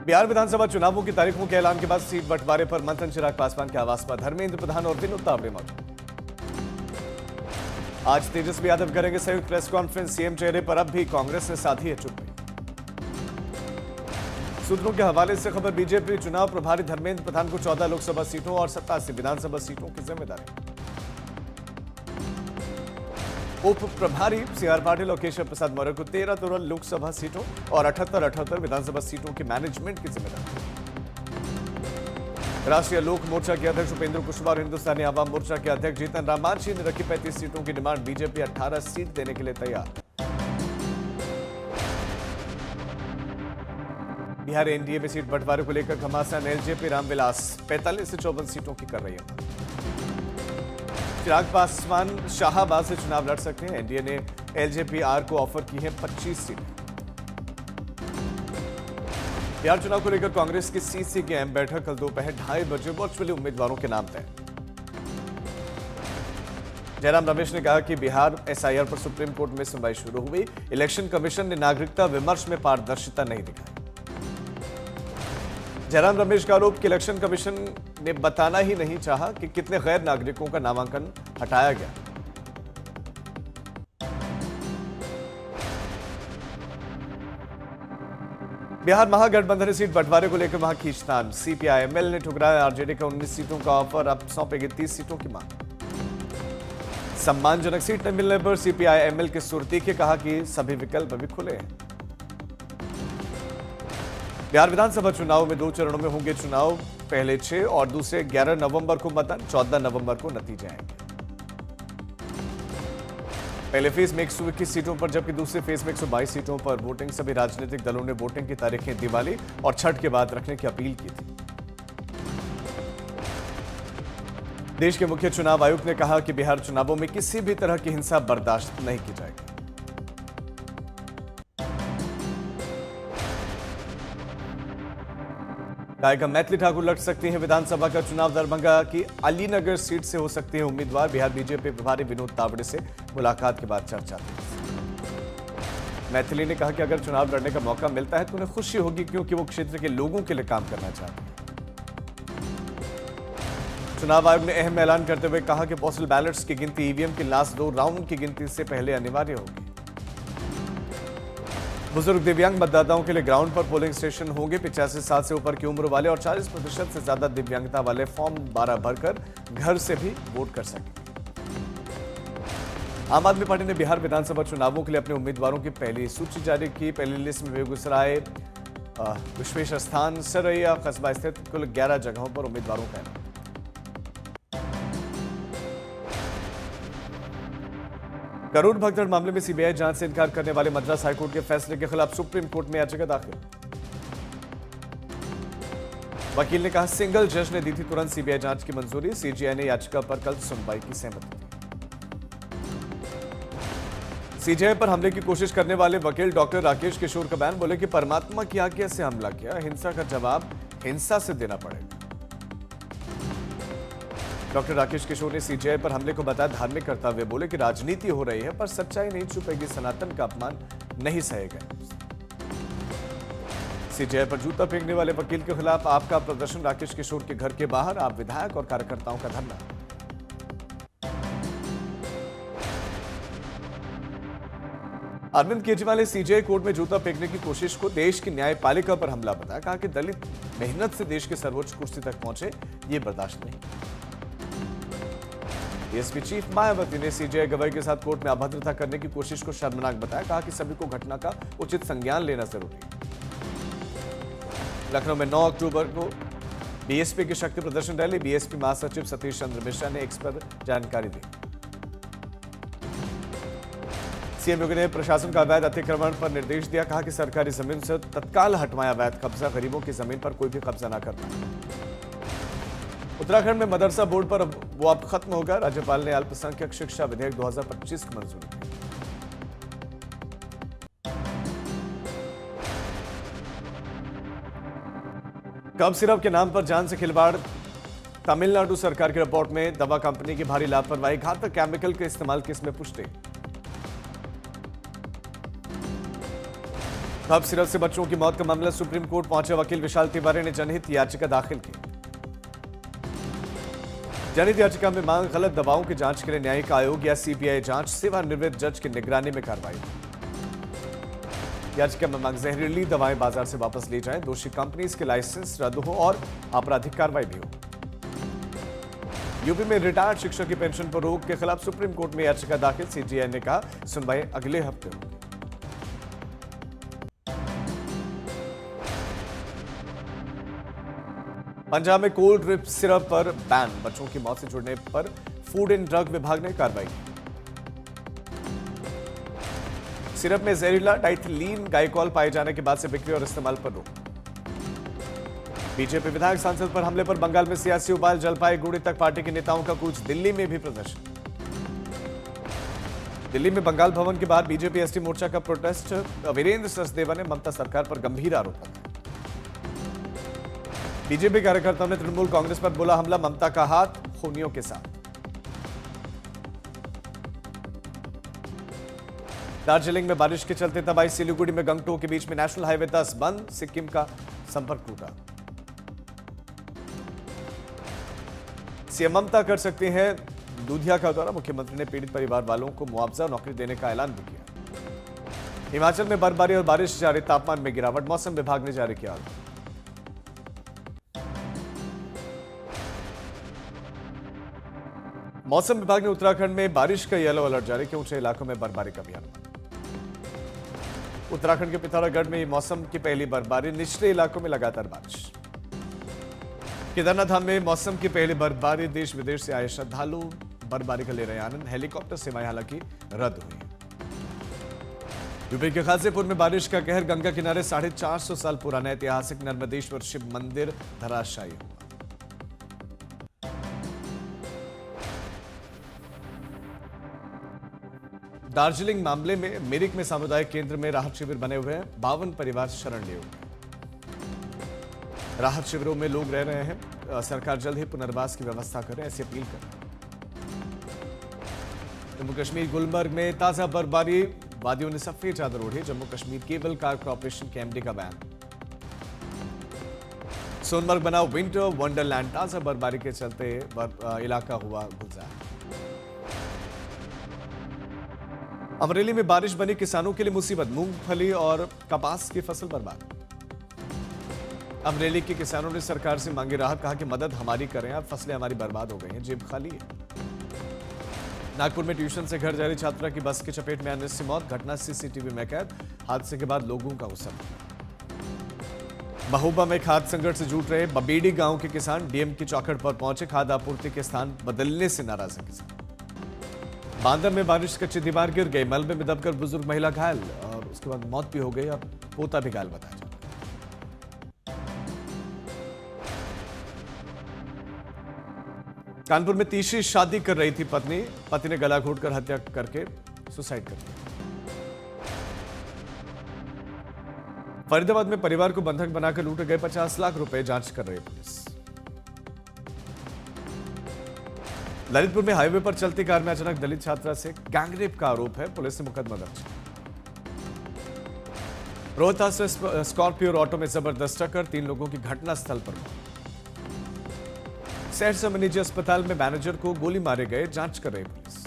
बिहार विधानसभा चुनावों की तारीखों के ऐलान के बाद सीट बंटवारे पर मंथन चिराग पासवान के आवास पर धर्मेंद्र प्रधान और विनोद तावड़े मौजूद। आज तेजस्वी यादव करेंगे संयुक्त प्रेस कॉन्फ्रेंस। सीएम चेहरे पर अब भी कांग्रेस ने साधी है चुप्पी। सूत्रों के हवाले से खबर, बीजेपी चुनाव प्रभारी धर्मेंद्र प्रधान को 14 लोकसभा सीटों और 87 विधानसभा सीटों की जिम्मेदारी। उप प्रभारी सीआर पाटिल और केशव प्रसाद मौर्य को 13 लोकसभा सीटों और 78 विधानसभा सीटों की मैनेजमेंट की जिम्मेदारी। राष्ट्रीय लोक मोर्चा के अध्यक्ष उपेंद्र कुशवाहा और हिंदुस्तानी आवाम मोर्चा के अध्यक्ष जीतन राम मांझी ने रखी 35 सीटों की डिमांड। बीजेपी 18 सीट देने के लिए तैयार। बिहार एनडीए में सीट बंटवारे को लेकर घमासान। एलजेपी रामविलास 45 से 54 सीटों की कर रही है। चिराग पासवान शाहबाद से चुनाव लड़ सकते हैं। एनडीए ने एलजेपीआर को ऑफर की है 25 सीटें। बिहार चुनाव को लेकर कांग्रेस की सीसीकेएम बैठक कल दोपहर 2:30 बजे वर्चुअली उम्मीदवारों के नाम तय। जयराम रमेश ने कहा कि बिहार एसआईआर पर सुप्रीम कोर्ट में सुनवाई शुरू हुई। इलेक्शन कमीशन ने नागरिकता विमर्श में पारदर्शिता नहीं दिखाई। जयराम रमेश का आरोप कि इलेक्शन कमीशन ने बताना ही नहीं चाहा कि कितने गैर नागरिकों का नामांकन हटाया गया। बिहार महागठबंधन सीट बंटवारे को लेकर वहां खींचतान। सीपीआई-एमएल ने ठुकराया आरजेडी का 19 सीटों का ऑफर, अब सौंपेगी 30 सीटों की मांग। सम्मानजनक सीट न मिलने पर सीपीआई-एमएल के सुरती के कहा कि सभी विकल्प अभी खुले हैं। बिहार विधानसभा चुनाव में 2 चरणों में होंगे चुनाव। पहले 6 और दूसरे 11 नवंबर को मतदान, 14 नवंबर को नतीजे आएंगे। पहले फेज में 121 सीटों पर जबकि दूसरे फेज में 122 सीटों पर वोटिंग। सभी राजनीतिक दलों ने वोटिंग की तारीखें दिवाली और छठ के बाद रखने की अपील की थी। देश के मुख्य चुनाव आयुक्त ने कहा कि बिहार चुनावों में किसी भी तरह की हिंसा बर्दाश्त नहीं की जाएगी। गायिका मैथिली ठाकुर लड़ सकती हैं विधानसभा का चुनाव। दरभंगा की अलीनगर सीट से हो सकती है उम्मीदवार। बिहार बीजेपी प्रभारी विनोद तावड़े से मुलाकात के बाद चर्चा थी। मैथिली ने कहा कि अगर चुनाव लड़ने का मौका मिलता है तो उन्हें खुशी होगी, क्योंकि वो क्षेत्र के लोगों के लिए काम करना चाहती हैं। चुनाव आयोग ने अहम ऐलान करते हुए कहा कि पोस्टल बैलेट्स की गिनती ईवीएम की लास्ट 2 राउंड की गिनती से पहले अनिवार्य होगी। बुजुर्ग दिव्यांग मतदाताओं के लिए ग्राउंड पर पोलिंग स्टेशन होंगे। 85 साल से ऊपर की उम्र वाले और 40% से ज्यादा दिव्यांगता वाले फॉर्म 12 भरकर घर से भी वोट कर सकेंगे। आम आदमी पार्टी ने बिहार विधानसभा चुनावों के लिए अपने उम्मीदवारों की पहली सूची जारी की। पहली लिस्ट में बेगूसराय, विश्वेश्वर स्थान, सरैया कस्बा स्थित कुल 11 जगहों पर उम्मीदवारों का ऐलान। करोड़ भगदड़ मामले में सीबीआई जांच से इनकार करने वाले मद्रास हाईकोर्ट के फैसले के खिलाफ सुप्रीम कोर्ट में याचिका दाखिल। वकील ने कहा सिंगल जज ने दी थी तुरंत सीबीआई जांच की मंजूरी। सीजीआई ने याचिका पर कल सुनवाई की सहमति दी। सीजीआई पर हमले की कोशिश करने वाले वकील डॉक्टर राकेश किशोर का बयान, बोले कि परमात्मा की आज्ञा से हमला किया, हिंसा का जवाब हिंसा से देना पड़ेगा। डॉक्टर राकेश किशोर ने सीजीआई पर हमले को बताया धार्मिक कर्तव्य। बोले कि राजनीति हो रही है पर सच्चाई नहीं छुपेगी, सनातन का अपमान नहीं सहेगा। सीजीआई पर जूता फेंकने वाले वकील के खिलाफ आपका प्रदर्शन। राकेश किशोर के घर के बाहर आप विधायक और कार्यकर्ताओं का धरना। अरविंद केजरीवाल ने सीजीआई कोर्ट में जूता फेंकने की कोशिश को देश की न्यायपालिका पर हमला बताया। कहा कि दलित मेहनत से देश के सर्वोच्च कुर्सी तक पहुंचे, ये बर्दाश्त नहीं। डीएसपी चीफ मायावती ने सीजीआई गवाही के साथ कोर्ट में अभद्रता करने की कोशिश को शर्मनाक बताया। कहा कि सभी को घटना का उचित संज्ञान लेना जरूरी है। लखनऊ में 9 अक्टूबर को बीएसपी की शक्ति प्रदर्शन रैली। बीएसपी महासचिव सतीश चंद्र मिश्रा ने एक्स पर जानकारी दी। सीएम योगी ने प्रशासन का अवैध अतिक्रमण पर निर्देश दिया। कहा कि सरकारी जमीन से तत्काल हटवाएं अवैध कब्जा, गरीबों की जमीन पर कोई भी कब्जा न करना। उत्तराखंड में मदरसा बोर्ड पर वो अब खत्म होगा। राज्यपाल ने अल्पसंख्यक शिक्षा विधेयक 2025 की मंजूरी दी। कफ सिरप के नाम पर जान से खिलवाड़। तमिलनाडु सरकार की रिपोर्ट में दवा कंपनी की भारी लापरवाही, घातक केमिकल के इस्तेमाल की इसमें पुष्टि। कफ सिरप से बच्चों की मौत का मामला सुप्रीम कोर्ट पहुंचे वकील विशाल तिवारी ने जनहित याचिका दाखिल की। जनहित याचिका में मांग गलत दवाओं की जांच के लिए न्यायिक आयोग या सीबीआई जांच सेवानिवृत्त जज की निगरानी में कार्रवाई। याचिका में मांग जहरीली दवाएं बाजार से वापस ली जाएं, दोषी कंपनीज के लाइसेंस रद्द हो और आपराधिक कार्रवाई भी हो। यूपी में रिटायर्ड शिक्षक की पेंशन पर रोक के खिलाफ सुप्रीम कोर्ट में याचिका दाखिल। सीजेआई ने कहा सुनवाई अगले हफ्ते होगी। पंजाब में कोल्ड ड्रिप सिरप पर बैन, बच्चों की मौत से जुड़ने पर फूड एंड ड्रग विभाग ने कार्रवाई की। सिरप में जहरीला डाइथिलीन गाइकोल पाए जाने के बाद से बिक्री और इस्तेमाल पर रोक। बीजेपी विधायक सांसद पर हमले पर बंगाल में सियासी उबाल, जलपाईगुड़ी तक पार्टी के नेताओं का कूच, दिल्ली में भी प्रदर्शन। दिल्ली में बंगाल भवन के बाहर बीजेपी एसटी मोर्चा का प्रोटेस्ट। वीरेंद्र सचदेवा ने ममता सरकार पर गंभीर आरोप लगाए। बीजेपी कार्यकर्ताओं ने तृणमूल कांग्रेस पर बोला हमला, ममता का हाथ खूनियों के साथ। दार्जिलिंग में बारिश के चलते तबाही, सिलीगुड़ी में गंगटोक के बीच में नेशनल हाईवे 10 बंद, सिक्किम का संपर्क टूटा। सीएम ममता कर सकते हैं दूधिया का दौरा, मुख्यमंत्री ने पीड़ित परिवार वालों को मुआवजा नौकरी देने का ऐलान भी किया। हिमाचल में बर्फबारी और बारिश जारी, तापमान में गिरावट, मौसम विभाग ने जारी किया। मौसम विभाग ने उत्तराखंड में बारिश का येलो अलर्ट जारी किया, ऊंचे इलाकों में बर्फबारी का भी अनुमान। उत्तराखंड के पिथौरागढ़ में मौसम की पहली बर्फबारी, निचले इलाकों में लगातार बारिश। केदारनाथ धाम में मौसम की पहली बर्फबारी, देश विदेश से आए श्रद्धालु बर्फबारी का ले रहे आनंद, हेलीकॉप्टर सेवाएं हालांकि रद्द हुई। यूपी के गाजीपुर में बारिश का कहर, गंगा किनारे 450 साल पुराना ऐतिहासिक नर्मदेश्वर शिव मंदिर धराशायी हुआ। दार्जिलिंग मामले में मिरिक में सामुदायिक केंद्र में राहत शिविर बने हुए हैं, 52 परिवार शरण लिए हुए। राहत शिविरों में लोग रह रहे हैं, सरकार जल्द ही पुनर्वास की व्यवस्था करे, ऐसी अपील कर। जम्मू कश्मीर गुलमर्ग में ताजा बर्फबारी, वादियों ने सफेद चादर ओढ़ी, Jammu Kashmir cable car corporation के एमडी का बयान। सोनमर्ग बना विंटर वंडरलैंड, ताजा बर्फबारी के चलते इलाका हुआ गुलजार। अमरेली में बारिश बनी किसानों के लिए मुसीबत, मूंगफली और कपास की फसल बर्बाद। अमरेली के किसानों ने सरकार से मांगी राहत, कहा कि मदद हमारी करें, अब फसलें हमारी बर्बाद हो गई हैं, जेब खाली है। नागपुर में ट्यूशन से घर जा रही छात्रा की बस की चपेट में आने से मौत, घटना सीसीटीवी में कैद, हादसे के बाद लोगों का गुस्सा। महोबा में खाद्य संकट से जूझ रहे बबेड़ी गांव के किसान डीएम की चौखट पर पहुंचे, खाद्य आपूर्ति के स्थान बदलने से नाराज है किसान। बांदर में बारिश कच्ची दीवार गिर गई, मलबे में दबकर बुजुर्ग महिला घायल और उसके बाद मौत भी हो गई, अब पोता भी घायल बताया जाता है। कानपुर में तीसरी शादी कर रही थी पत्नी, पति ने गला घोटकर हत्या करके सुसाइड कर दिया। फरीदाबाद में परिवार को बंधक बनाकर लूटे गए 50 लाख रुपए, जांच कर रही पुलिस। ललितपुर में हाईवे पर चलती कार में अचानक दलित छात्रा से गैंगरेप का आरोप है, पुलिस ने मुकदमा दर्ज। रोहतास से स्कॉर्पियो और ऑटो में जबरदस्त टक्कर, 3 लोगों की घटनास्थल पर मौत। सहरसा में निजी अस्पताल में मैनेजर को गोली मारे गए, जांच कर रही पुलिस।